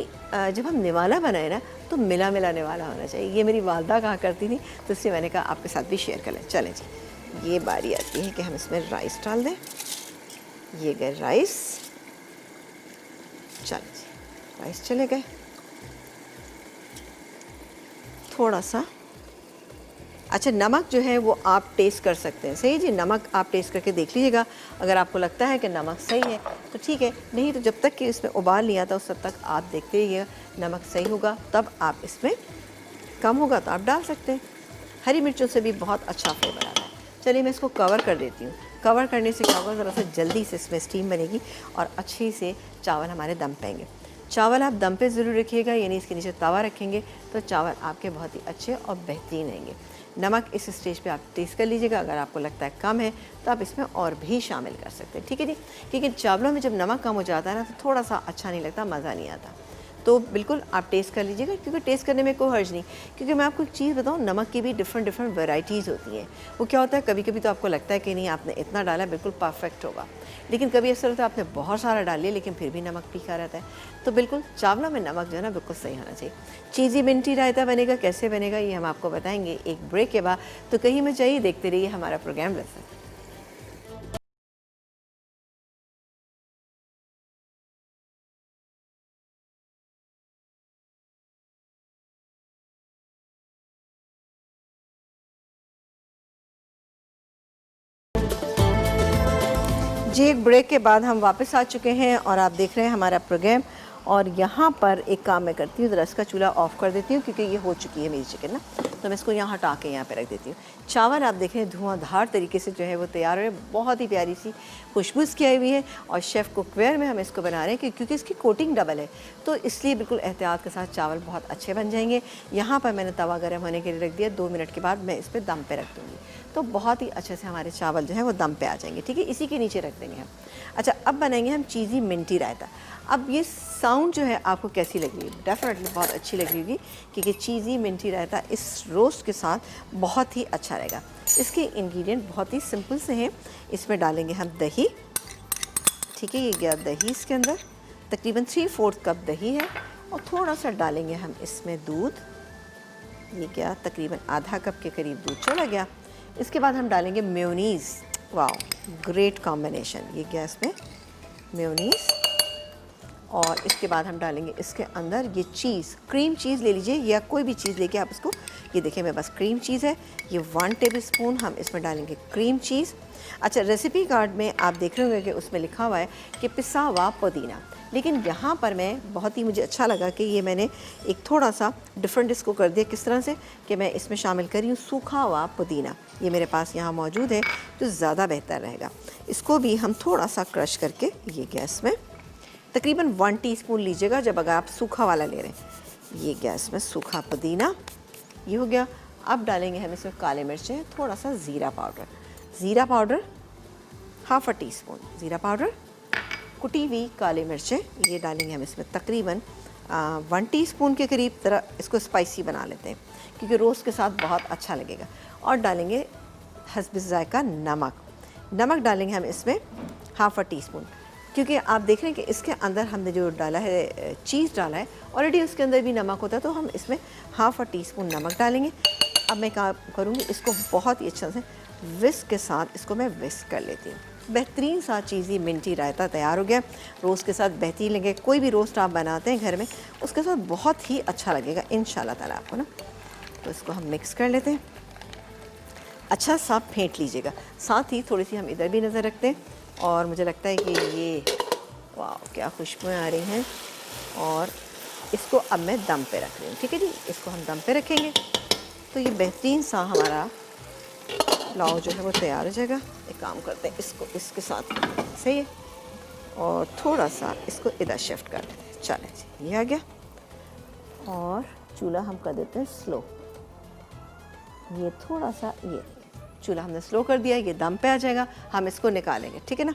जब हम निवाला बनाए ना तो मिला मिला निवाला होना चाहिए। ये मेरी वालदा कहा करती थी, तो इसलिए मैंने कहा आपके साथ भी शेयर कर लें। चलें जी, ये बारी आती है कि हम इसमें राइस डाल दें। ये गए राइस, चलें जी, राइस चले गए। थोड़ा सा, अच्छा नमक जो है वो आप टेस्ट कर सकते हैं, सही जी, नमक आप टेस्ट करके देख लीजिएगा। अगर आपको लगता है कि नमक सही है तो ठीक है, नहीं तो जब तक कि इसमें उबाल नहीं आता उस तक आप देखते रहिएगा। नमक सही होगा तब आप इसमें, कम होगा तो आप डाल सकते हैं। हरी मिर्चों से भी बहुत अच्छा फ्लेवर आता है। चलिए मैं इसको कवर कर देती हूँ। कवर करने से क्या होगा, ज़रा सा जल्दी से इसमें स्टीम बनेगी और अच्छे से चावल हमारे दम पाएंगे। चावल आप दम पे ज़रूर रखिएगा, यानी इसके नीचे तवा रखेंगे तो चावल आपके बहुत ही अच्छे और बेहतरीन रहेंगे। नमक इस स्टेज पे आप टेस्ट कर लीजिएगा, अगर आपको लगता है कम है तो आप इसमें और भी शामिल कर सकते हैं, ठीक है जी। क्योंकि चावलों में जब नमक कम हो जाता है ना तो थोड़ा सा अच्छा नहीं लगता, मज़ा नहीं आता। तो बिल्कुल आप टेस्ट कर लीजिएगा, क्योंकि टेस्ट करने में कोई हर्ज नहीं। क्योंकि मैं आपको एक चीज़ बताऊँ, नमक की भी डिफरेंट वैरायटीज़ होती हैं। वो क्या होता है, कभी कभी तो आपको लगता है कि नहीं आपने इतना डाला बिल्कुल परफेक्ट होगा, लेकिन कभी ऐसा होता है आपने बहुत सारा डाल लिया लेकिन फिर भी नमक तीखा रहता है। तो बिल्कुल चावलों में नमक जो है ना बिल्कुल सही होना चाहिए। चीज़ी मिंटी रायता बनेगा, कैसे बनेगा ये हम आपको बताएंगे एक ब्रेक के बाद। तो कहीं में जाइए, देखते रहिए हमारा प्रोग्राम लेसन। जी, एक ब्रेक के बाद हम वापस आ चुके हैं और आप देख रहे हैं हमारा प्रोग्राम। और यहाँ पर एक काम मैं करती हूँ, ज़रा इसका चूल्हा ऑफ़ कर देती हूँ क्योंकि ये हो चुकी है मेरी चिकन ना, तो मैं इसको यहाँ हटा के यहाँ पे रख देती हूँ। चावल आप देख रहे हैं धुआंधार तरीके से जो है वो तैयार है, बहुत ही प्यारी सी खुशबू इसकी आई हुई है। और शेफ़ कुकवेयर में हम इसको बना रहे हैं क्योंकि इसकी कोटिंग डबल है, तो इसलिए बिल्कुल एहतियात के साथ चावल बहुत अच्छे बन जाएंगे। यहाँ पर मैंने तवा गर्म होने के लिए रख दिया, 2 मिनट के बाद मैं इस पर दम पे रख दूँगी, तो बहुत ही अच्छे से हमारे चावल जो है वो दम पे आ जाएंगे, ठीक है। इसी के नीचे रख देंगे हम। अच्छा, अब बनाएंगे हम चीज़ी मिंटी रायता। अब ये साउंड जो है आपको कैसी लग रही है, डेफिनेटली बहुत अच्छी लग रही होगी, क्योंकि चीज़ी मिंटी रायता इस रोस्ट के साथ बहुत ही अच्छा रहेगा। इसके इंग्रेडिएंट बहुत ही सिंपल से हैं। इसमें डालेंगे हम दही, ठीक है, ये गया दही इसके अंदर, तकरीबन 3/4 कप दही है। और थोड़ा सा डालेंगे हम इसमें दूध, ये क्या तकरीबन आधा कप के करीब दूध चला गया। इसके बाद हम डालेंगे मेयोनीज़, वाओ ग्रेट कॉम्बिनेशन, ये क्या इसमें मेयोनीज़। और इसके बाद हम डालेंगे इसके अंदर ये चीज़, क्रीम चीज़ ले लीजिए या कोई भी चीज़ लेके आप इसको, ये देखिए मेरे पास क्रीम चीज़ है, ये 1 टेबलस्पून हम इसमें डालेंगे क्रीम चीज़। अच्छा, रेसिपी कार्ड में आप देख रहे होंगे कि उसमें लिखा हुआ है कि पिसा हुआ पुदीना, लेकिन यहाँ पर मैं बहुत ही मुझे अच्छा लगा कि ये मैंने एक थोड़ा सा डिफरेंट इसको कर दिया। किस तरह से कि मैं इसमें शामिल करी हूँ सूखा हुआ पुदीना, ये मेरे पास यहाँ मौजूद है, तो ज़्यादा बेहतर रहेगा। इसको भी हम थोड़ा सा क्रश करके, ये गैस में तकरीबन 1 टीस्पून लीजिएगा जब अगर आप सूखा वाला ले रहे हैं। ये गैस में सूखा पुदीना ये हो गया। अब डालेंगे हम इसमें काले मिर्चें, थोड़ा सा ज़ीरा पाउडर, ½ टीस्पून ज़ीरा पाउडर, कुटी हुई काली मिर्चें ये डालेंगे हम इसमें तकरीबन 1 टीस्पून के करीब। तरह इसको स्पाइसी बना लेते हैं क्योंकि रोस्ट के साथ बहुत अच्छा लगेगा। और डालेंगे हस्ब ज़ायका नमक डालेंगे हम इसमें ½ टीस्पून, क्योंकि आप देख रहे हैं कि इसके अंदर हमने जो डाला है चीज़ डाला है ऑलरेडी उसके अंदर भी नमक होता है, तो हम इसमें ½ टीस्पून नमक डालेंगे। अब मैं क्या करूँगी, इसको बहुत ही अच्छे से विस्क के साथ इसको मैं विस्क कर लेती हूँ। बेहतरीन सा चीज़ी मिंटी रायता तैयार हो गया। रोस्ट के साथ बेहतरीन लगे, कोई भी रोस्ट आप बनाते हैं घर में उसके साथ बहुत ही अच्छा लगेगा इंशाल्लाह ताला आपको ना। तो इसको हम मिक्स कर लेते हैं, अच्छा सा फेंट लीजिएगा। साथ ही थोड़ी सी हम इधर भी नज़र रखते हैं, और मुझे लगता है कि ये वाह क्या खुशबुएँ आ रही हैं। और इसको अब मैं दम पे रख रही हूँ, ठीक है जी, इसको हम दम पे रखेंगे तो ये बेहतरीन सा हमारा पुलाव जो है वो तैयार हो जाएगा। एक काम करते हैं, इसको इसके साथ सही है, और थोड़ा सा इसको इधर शिफ्ट कर देते हैं। चलें जी, ये आ गया। और चूल्हा हम कर देते हैं स्लो, ये थोड़ा सा, ये चूल्हा हमने स्लो कर दिया, ये दम पे आ जाएगा, हम इसको निकालेंगे, ठीक है ना।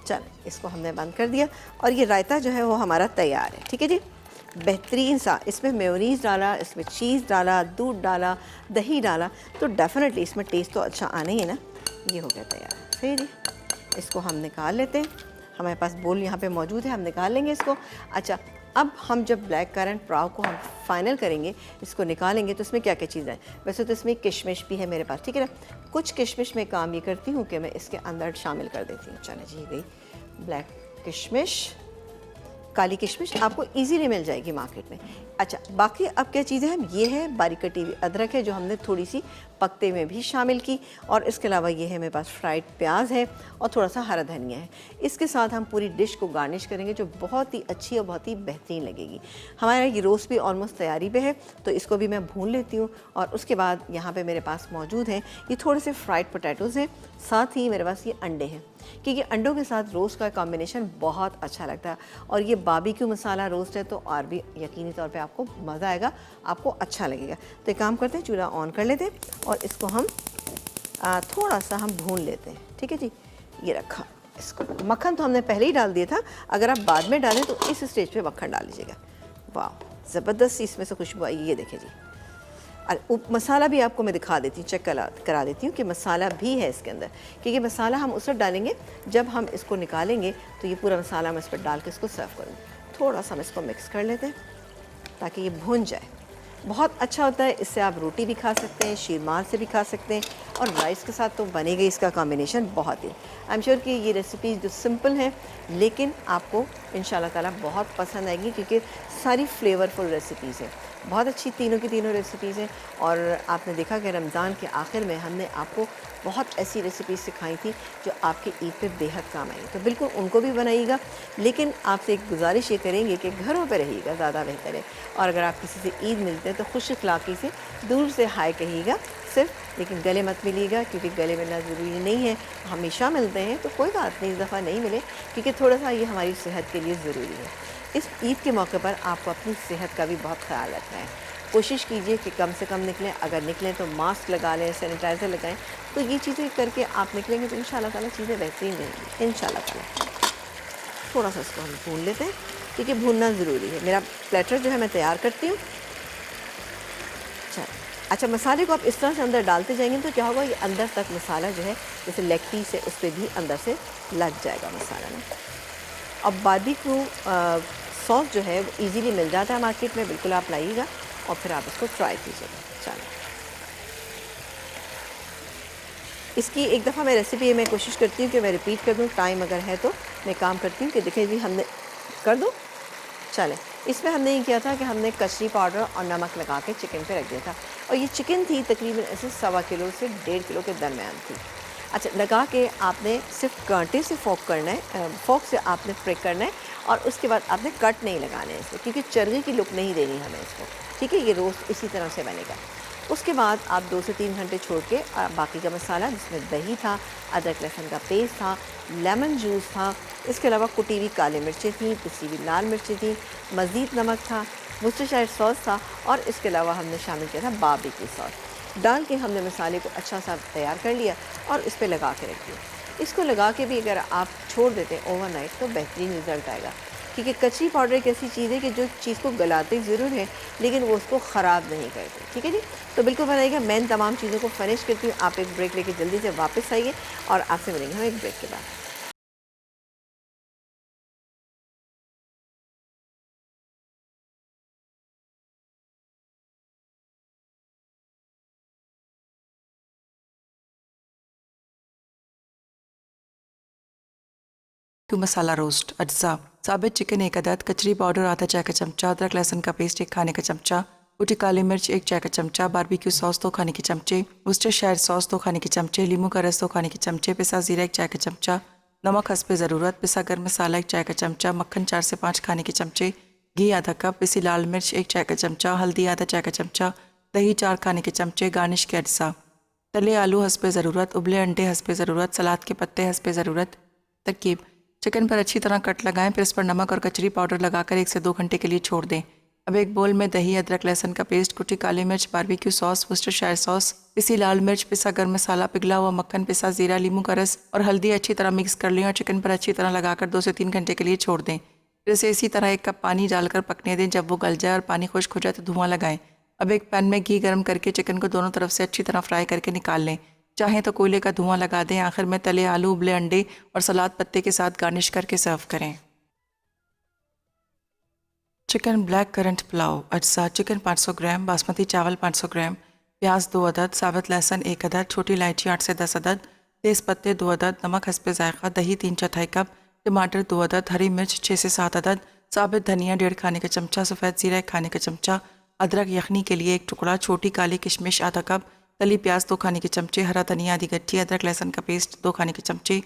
चल इसको हमने बंद कर दिया और ये रायता जो है वो हमारा तैयार है, ठीक है जी। बेहतरीन सा, इसमें मेयोनीज़ डाला, इसमें चीज़ डाला, दूध डाला, दही डाला, तो डेफिनेटली इसमें टेस्ट तो अच्छा आना ही है ना। ये हो गया तैयार, सही जी। इसको हम निकाल लेते हैं, हमारे पास बोल यहाँ पे मौजूद है, हम निकाल लेंगे इसको। अच्छा, अब हम जब ब्लैक करंट पुलाव को हम फाइनल करेंगे, इसको निकालेंगे, तो इसमें क्या क्या चीज़ें हैं। वैसे तो इसमें किशमिश भी है मेरे पास, ठीक है ना। कुछ किशमिश में काम ये करती हूँ कि मैं इसके अंदर शामिल कर देती हूँ। चलो जी, गई ब्लैक किशमिश, काली किशमिश आपको इजीली मिल जाएगी मार्केट में। अच्छा, बाकी अब क्या चीज़ें हैं, ये है बारीक कटी हुई अदरक है जो हमने थोड़ी सी पकते में भी शामिल की, और इसके अलावा ये है मेरे पास फ्राइड प्याज है और थोड़ा सा हरा धनिया है। इसके साथ हम पूरी डिश को गार्निश करेंगे जो बहुत ही अच्छी और बहुत ही बेहतरीन लगेगी। हमारा ये रोस्ट भी ऑलमोस्ट तैयारी पे है, तो इसको भी मैं भून लेती हूँ। और उसके बाद यहाँ पे मेरे पास मौजूद हैं ये थोड़े से फ्राइड पोटैटोज़ हैं, साथ ही मेरे पास ये अंडे हैं, क्योंकि अंडों के साथ रोस्ट का कॉम्बिनेशन बहुत अच्छा लगता है। और ये बारबेक्यू मसाला रोस्ट है, तो और भी यकीनी तौर पे आपको मज़ा आएगा, आपको अच्छा लगेगा। तो एक काम करते हैं, चूल्हा ऑन कर लेते हैं और इसको हम थोड़ा सा हम भून लेते हैं। ठीक है जी, ये रखा इसको। मक्खन तो हमने पहले ही डाल दिया था, अगर आप बाद में डालें तो इस स्टेज पे मक्खन डाल लीजिएगा। वाह, ज़बरदस्त इसमें से खुशबू आई, ये देखें जी। और मसाला भी आपको मैं दिखा देती हूँ, चेक करा देती हूँ कि मसाला भी है इसके अंदर, क्योंकि मसाला हम उस वक्त डालेंगे जब हम इसको निकालेंगे, तो ये पूरा मसाला मैं इस पर डाल के इसको सर्व करूँगी। थोड़ा सा हम इसको मिक्स कर लेते हैं ताकि ये भुन जाए। बहुत अच्छा होता है, इससे आप रोटी भी खा सकते हैं, शीरमार से भी खा सकते हैं, और राइस के साथ तो बनेगा इसका कॉम्बिनेशन बहुत ही। आई एम श्योर कि ये रेसिपीज़ जो सिंपल हैं लेकिन आपको इंशाल्लाह ताला बहुत पसंद आएगी, क्योंकि सारी फ्लेवरफुल रेसिपीज़ हैं, बहुत अच्छी तीनों की तीनों रेसिपीज़ हैं। और आपने देखा कि रमज़ान के आखिर में हमने आपको बहुत ऐसी रेसिपीज़ सिखाई थी जो आपके ईद पे बेहद काम आई, तो बिल्कुल उनको भी बनाइएगा। लेकिन आपसे एक गुजारिश ये करेंगे कि घरों पे रहिएगा, ज़्यादा बेहतर है। और अगर आप किसी से ईद मिलते हैं तो खुश अखलाक़ी से दूर से हाय कहिएगा सिर्फ, लेकिन गले मत मिलिएगा, क्योंकि गले मिलना ज़रूरी नहीं है। हमेशा मिलते हैं तो कोई बात नहीं, इस दफ़ा नहीं मिले, क्योंकि थोड़ा सा ये हमारी सेहत के लिए ज़रूरी है। इस ईद के मौके पर आपको अपनी सेहत का भी बहुत ख्याल रखना है। कोशिश कीजिए कि कम से कम निकलें, अगर निकलें तो मास्क लगा लें, सैनिटाइज़र लगाएं। तो ये चीज़ें करके आप निकलेंगे तो इंशाल्लाह ताला चीज़ें बेहतरीन रहेंगी इंशाल्लाह ताला। थोड़ा सा इसको हम भून लेते हैं, क्योंकि भूनना ज़रूरी है। मेरा प्लेटर जो है मैं तैयार करती हूँ। अच्छा, मसाले को आप इस तरह से अंदर डालते जाएंगे तो क्या होगा, ये अंदर तक मसाला जो है जैसे लेग पीस है उस पर भी अंदर से लग जाएगा मसाला ना। अब बारबेक्यू सॉस जो है वो ईज़िली मिल जाता है मार्केट में, बिल्कुल आप लाइएगा और फिर आप इसको ट्राई कीजिएगा। चलो, इसकी एक दफ़ा मैं रेसिपी मैं कोशिश करती हूँ कि मैं रिपीट कर दूँ, टाइम अगर है तो मैं काम करती हूँ कि देखें जी हमने कर दूँ। चलें, इसमें हमने ये किया था कि हमने कचरी पाउडर और नमक लगा के चिकन पे रख दिया था, और ये चिकन थी तकरीबन ऐसे 1.25 किलो से 1.5 किलो के दरमियान थी। अच्छा, लगा के आपने सिर्फ कांटे से फोक करना है, फोक से आपने फ्रिक करना है, और उसके बाद आपने कट नहीं लगाने हैं इसको, क्योंकि चर्बी की लुक नहीं देनी हमें इसको। ठीक है, ये रोस्ट इसी तरह से बनेगा। उसके बाद आप 2 से 3 घंटे छोड़ के बाकी का मसाला, जिसमें दही था, अदरक लहसुन का पेस्ट था, लेमन जूस था, इसके अलावा कुटी हुई काली मिर्चें थी, पिसी हुई लाल मिर्चें थी, मज़ीद नमक था, वर्सेस्टायर सॉस था, और इसके अलावा हमने शामिल किया था बारबेक्यू सॉस। डाल के हमने मसाले को अच्छा सा तैयार कर लिया और इस पर लगा के रख दिया। इसको लगा के भी अगर आप छोड़ देते हैं ओवरनाइट तो बेहतरीन रिज़ल्ट आएगा, क्योंकि कचरी पाउडर एक ऐसी चीज़ है कि जो चीज़ को गलाते ज़रूर है लेकिन वो उसको ख़राब नहीं करते। ठीक है जी, तो बिल्कुल बनाइएगा। मैं इन तमाम चीज़ों को फिनिश करती हूँ, आप एक ब्रेक लेके जल्दी से वापस आइए और आपसे मिलेंगे हम एक ब्रेक के बाद। टू मसाला रोस्ट अज्जा साबित चिकन 1 अदद, कचरी पाउडर आधा चाय का चमचा, अदरक लहसुन का पेस्ट 1 खाने का चमचा, कुटी काली मिर्च 1 चाय का चमचा, बारबेक्यू सॉस 2 खाने के चमचे, वर्सेस्टायर सॉस 2 खाने के चमचे, लीमू का रस 2 खाने के चमचे, पिसा ज़ीरा 1 चाय का चमचा, नमक हस्बे ज़रूरत, पिसा गर्म मसाला 1 चाय का चमचा, मक्खन 4 से 5 खाने के चमचे, घी आधा कप, पिसी लाल मिर्च 1 चाय का चमचा, हल्दी आधा चाय का चमचा, दही 4 खाने के चमचे, गार्निश के अज्जा। तले आलू हस्बे ज़रूरत, उबले अंडे हस्बे ज़रूरत, सलाद के पत्ते हस्बे ज़रूरत। तरकीब: चिकन पर अच्छी तरह कट लगाएं, फिर इस पर नमक और कचरी पाउडर लगाकर 1 से 2 घंटे के लिए छोड़ दें। अब एक बोल में दही, अदरक लहसुन का पेस्ट, कुटी काली मिर्च, बारबेक्यू सॉस, वर्सेस्टायर सॉस, पिसी लाल मिर्च, पिसा गर्म मसाला, पिघला हुआ मक्खन, पिसा ज़ीरा, लीमू का रस और हल्दी अच्छी तरह मिक्स कर लें और चिकन पर अच्छी तरह लगाकर 2 से 3 घंटे के लिए छोड़ दें। फिर इसे इसी तरह 1 कप पानी डालकर पकने दें। जब वो गल जाए और पानी खुश्क हो जाए तो धुआं लगाएं। अब एक पैन में घी गर्म करके चिकन को दोनों तरफ से अच्छी तरह फ्राई करके निकाल लें। चाहें तो कोयले का धुआं लगा दें। आखिर में तले आलू, उबले अंडे और सलाद पत्ते के साथ गार्निश करके सर्व करें। चिकन ब्लैक करंट पुलाव अज्जा: चिकन 500 ग्राम, बासमती चावल 500 ग्राम, प्याज 2 अदद, साबुत लहसुन 1 अदद, छोटी इलायची 8 से 10 अदद, तेज़ पत्ते 2 अदद, नमक हस्बे जायका, दही 3/4 कप, टमाटर 2 अदद, हरी मिर्च 6 से 7 अदद, साबित धनिया 1.5 खाने का चमचा, सफ़ेद ज़ीरा 1 खाने का चमचा, अदरक यखनी के लिए 1 टुकड़ा, छोटी काली किशमिश आधा कप, तली प्याज 2 खाने के चमचे, हरा धनिया आधी गट्ठी, अदरक लहसुन का पेस्ट 2 खाने के चमचे,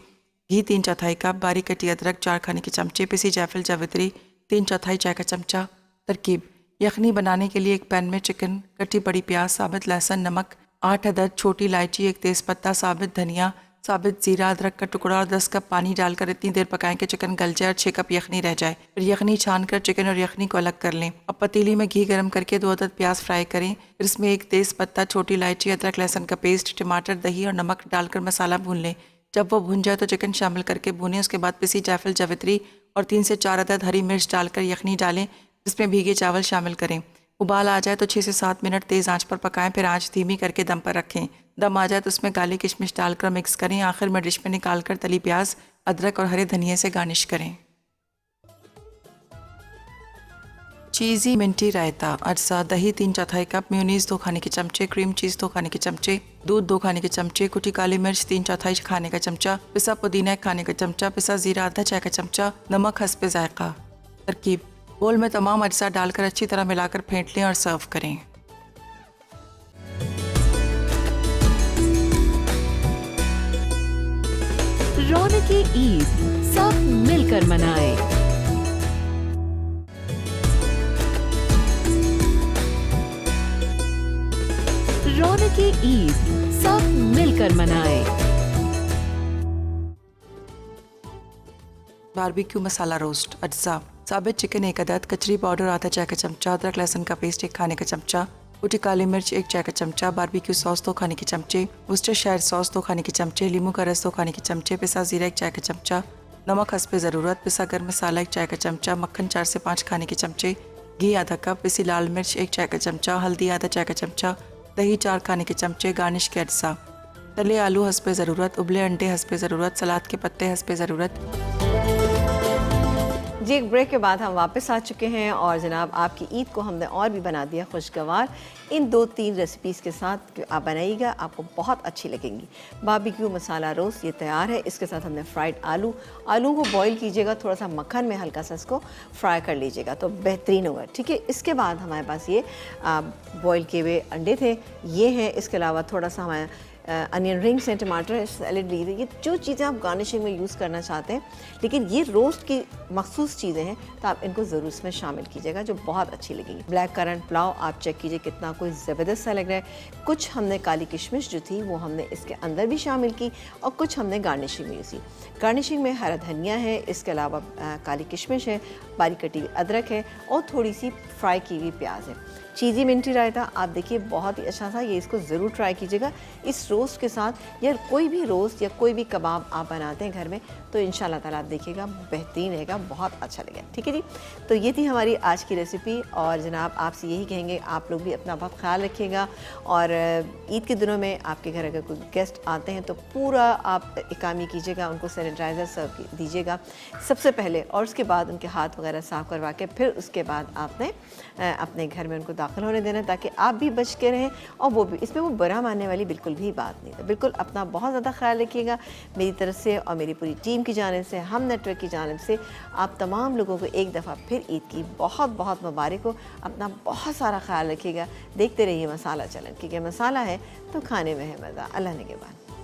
घी 3/4 कप, बारीक कटी अदरक 4 खाने के चमचे, पिसी जायफल जावित्री 3/4 चाय का चमचा। तरकीब: यखनी बनाने के लिए एक पैन में चिकन, कटी बड़ी प्याज, साबित लहसुन, नमक, 8 अदद छोटी इलायची, 1 तेज़पत्ता, साबित धनिया, साबित ज़ीरा, अदरक का टुकड़ा और 10 कप पानी डालकर इतनी देर पकाएं कि चिकन गल जाए और 6 कप यखनी रह जाए। फिर यखनी छानकर चिकन और यखनी को अलग कर लें। अब पतीली में घी गर्म करके 2 अदद प्याज फ्राई करें। फिर इसमें 1 तेज़पत्ता, छोटी इलायची, अदरक लहसुन का पेस्ट, टमाटर, दही और नमक डालकर मसाला भून लें। जब वो भुन जाए तो चिकन शामिल करके भूनें। उसके बाद पिसी जायफल जावित्री और 3 से 4 अदद हरी मिर्च डालकर यखनी डालें, जिसमें भीगे चावल शामिल करें। उबाल आ जाए तो 6 से 7 मिनट तेज़ आंच पर पकाएं, फिर आंच धीमी करके दम पर रखें। दम आ जाए तो उसमें काली किशमिश डालकर मिक्स करें। आखिर में डिश में निकालकर तली प्याज, अदरक और हरे धनिये से गार्निश करें। चीज़ी मिंटी रायता अज्जा: दही 3/4 कप, मेयोनीज़ 2 खाने के चमचे, क्रीम चीज़ 2 खाने के चमचे, दूध 2 खाने के चमचे, कुटी काली मिर्च 3/4 खाने का चमचा, पिसा पुदीना 1 खाने का चमचा, पिसा ज़ीरा आधा चाय का चमचा, नमक हस्बे जायका। तरकीब: बोल में तमाम अज्जा डालकर अच्छी तरह मिलाकर फेंट लें और सर्व करें। रौनके ईद सब मिलकर मनाएं। रौनके ईद सब मिलकर मनाएं। बारबेक्यू मसाला रोस्ट अज्जा: साबित चिकन 1 अदद, कचरी पाउडर आधा चाय का चमचा, अदरक लहसुन का पेस्ट 1 खाने का चमचा, कुटी काली मिर्च 1 चाय का चमचा, बारबेक्यू सॉस 2 खाने के चमचे, वुस्टरशायर सॉस 2 खाने के चमचे, नींबू का रस 2 खाने के चमचे, पिसा ज़ीरा 1 चाय का चमचा, नमक हस्बे ज़रूरत, पिसा गर्म मसाला 1 चाय का चमचा, मक्खन 4 से 5 खाने के चमचे, घी आधा कप, पिसी लाल मिर्च 1 चाय का चमचा, हल्दी आधा चाय का चमचा, दही 4 खाने के चमचे, गार्निश के अज्जा: तले आलू हस्बे ज़रूरत, उबले अंडे हस्बे ज़रूरत, सलाद के पत्ते हस्बे ज़रूरत। जी, एक ब्रेक के बाद हम वापस आ चुके हैं और जनाब आपकी ईद को हमने और भी बना दिया खुशगवार इन 2-3 रेसिपीज़ के साथ। आप बनाइएगा, आपको बहुत अच्छी लगेंगी। बारबेक्यू मसाला रोस्ट ये तैयार है। इसके साथ हमने फ्राइड आलू को बॉईल कीजिएगा, थोड़ा सा मक्खन में हल्का सा इसको फ्राई कर लीजिएगा तो बेहतरीन होगा। ठीक है, इसके बाद हमारे पास ये बॉईल किए हुए अंडे थे, ये हैं। इसके अलावा थोड़ा सा हमारे अनियन रिंग्स हैं, टमाटर सैलेड ली, ये जो चीज़ें आप गार्निशिंग में यूज़ करना चाहते हैं, लेकिन ये रोस्ट की मखसूस चीज़ें हैं तो आप इनको ज़रूर इसमें शामिल कीजिएगा, जो बहुत अच्छी लगेगी। ब्लैक करंट पुलाव आप चेक कीजिए कितना कोई ज़बरदस्त सा लग रहा है। कुछ हमने काली किशमिश जो थी वो हमने इसके अंदर भी शामिल की और कुछ हमने गार्निशिंग में यूज़ की। गार्निशिंग में हरा धनिया है, इसके अलावा काली किशमिश है, बारीक कटी हुई अदरक है और थोड़ी सी फ्राई की हुई प्याज है। चीज़ी मिंटी रायता आप देखिए बहुत ही अच्छा था, ये इसको ज़रूर ट्राई कीजिएगा इस रोस्ट के साथ। या कोई भी रोस्ट या कोई भी कबाब आप बनाते हैं घर में तो इंशाल्लाह ताला आप देखिएगा बेहतरीन रहेगा, बहुत अच्छा लगेगा। ठीक है जी, तो ये थी हमारी आज की रेसिपी और जनाब आपसे यही कहेंगे आप लोग भी अपना बहुत ख्याल रखिएगा और ईद के दिनों में आपके घर अगर कोई गेस्ट आते हैं तो पूरा आप इकामी कीजिएगा, उनको सैनिटाइज़र सर्व दीजिएगा सबसे पहले और उसके बाद उनके हाथ वगैरह साफ़ करवा के फिर उसके बाद आपने अपने घर में उनको दाखिल होने देना ताकि आप भी बच के रहें और वो भी। इसमें वो बुरा मानने वाली बिल्कुल भी बात नहीं है। बिल्कुल अपना बहुत ज़्यादा ख्याल रखिएगा मेरी तरफ से और मेरी पूरी टीम की जानिब से, हम नेटवर्क की जानिब से आप तमाम लोगों को एक दफ़ा फिर ईद की बहुत बहुत मुबारक हो। अपना बहुत सारा ख्याल रखिएगा। देखते रहिए मसाला चलन, क्योंकि मसाला है तो खाने में है मज़ा। अल्लाह ने के बाद।